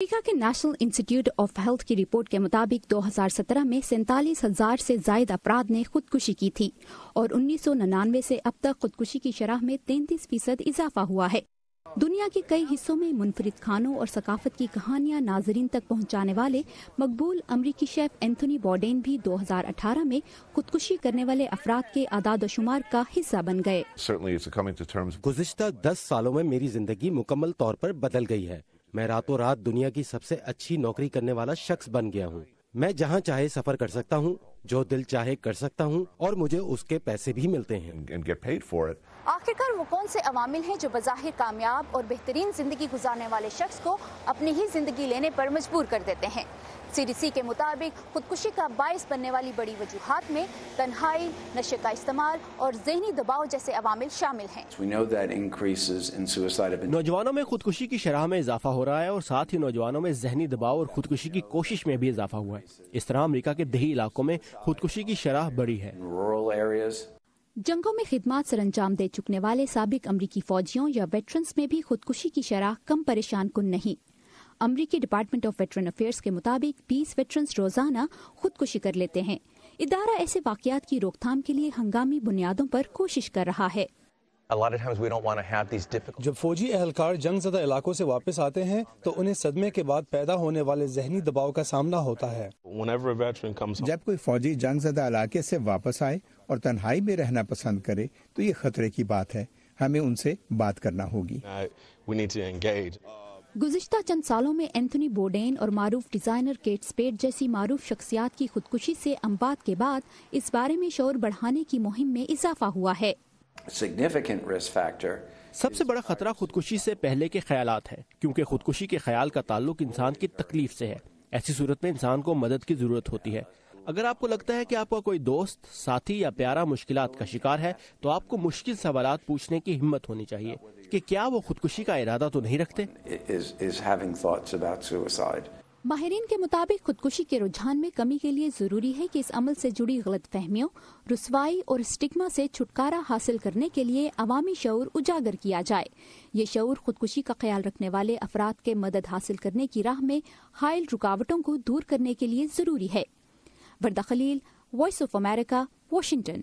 امریکہ کے national institute of health کی report کے مطابق 2017 میں 47,000 سے زائد افراد نے خودکشی کی تھی اور 1999 سے اب تک خودکشی کی شرح میں 33% اضافہ ہوا ہے۔ دنیا کے کئی حصوں میں منفرد کھانوں اور ثقافت کی کہانیاں ناظرین تک پہنچانے والے مقبول امریکی شیف اینتھونی بورڈین بھی 2018 میں خودکشی کرنے والے افراد کے اعداد و شمار کا حصہ بن گئے۔ گزشتہ 10 سالوں میں میری زندگی مکمل طور پر بدل گئی ہے۔ میں راتوں رات دنیا کی سب سے اچھی نوکری کرنے والا شخص بن گیا ہوں۔ میں جہاں چاہے سفر کر سکتا ہوں، جو دل چاہے کر سکتا ہوں، اور مجھے اس کے پیسے بھی ملتے ہیں۔ آخرکار وہ کون سے عوامل ہیں جو بظاہر کامیاب اور بہترین زندگی گزارنے والے شخص کو اپنی ہی زندگی لینے پر مجبور کر دیتے ہیں؟ CDC کے مطابق خودکشی کا باعث بننے والی بڑی وجوہات میں تنہائی، نشے کا استعمال اور ذہنی دباؤ جیسے عوامل شامل ہیں۔ نوجوانوں میں خودکشی کی شرح میں اضافہ ہو رہا ہے اور ساتھ ہی نوجوانوں میں ذہنی دباؤ اور خودکشی کی کوشش میں بھی اضافہ ہوا ہے۔ اس طرح امریکہ کے دیہی علاقوں میں خودکشی کی شرح بڑی ہے۔ جنگوں میں خدمات سر انجام دے چکنے والے سابق امریکی فوجیوں یا ویٹرنز میں بھی خودکشی کی شرح کم پریشان کن نہیں۔ امریکی ڈپارٹمنٹ آف ویٹرن افیئرز کے مطابق 20 ویٹرنز روزانہ خودکشی کر لیتے ہیں۔ ادارہ ایسے واقعات کی روک تھام کے لیے ہنگامی بنیادوں پر کوشش کر رہا ہے۔ جب فوجی اہلکار جنگ زدہ علاقوں سے واپس آتے ہیں تو انہیں صدمے کے بعد پیدا ہونے والے ذہنی دباؤ کا سامنا ہوتا ہے۔ جب کوئی فوجی جنگ زدہ علاقے سے واپس آئے اور تنہائی میں رہنا پسند کرے تو یہ خطرے کی بات ہے۔ ہمیں ان سے بات کرنا ہوگی۔ گزشتہ چند سالوں میں اینتھونی بورڈین اور معروف ڈیزائنر کیٹ اسپیڈ جیسی معروف شخصیات کی خودکشی سے انبات کے بعد اس بارے میں شعور بڑھانے کی مہم میں اضافہ ہوا ہے۔ سب سے بڑا خطرہ خودکشی سے پہلے کے خیالات ہے، کیونکہ خودکشی کے خیال کا تعلق انسان کی تکلیف سے ہے۔ ایسی صورت میں انسان کو مدد کی ضرورت ہوتی ہے۔ اگر آپ کو لگتا ہے کہ آپ کا کوئی دوست، ساتھی یا پیارا مشکلات کا شکار ہے تو آپ کو مشکل سوالات پوچھنے کی ہمت ہونی چاہیے کہ کیا وہ خودکشی کا ارادہ تو نہیں رکھتے۔ ماہرین کے مطابق خودکشی کے رجحان میں کمی کے لیے ضروری ہے کہ اس عمل سے جڑی غلط فہمیوں، رسوائی اور اسٹگما سے چھٹکارا حاصل کرنے کے لیے عوامی شعور اجاگر کیا جائے۔ یہ شعور خودکشی کا خیال رکھنے والے افراد کے مدد حاصل کرنے کی راہ میں حائل رکاوٹوں کو دور کرنے کے لیے ضروری ہے۔ وردہ خلیل، وائس آف امریکہ، واشنگٹن۔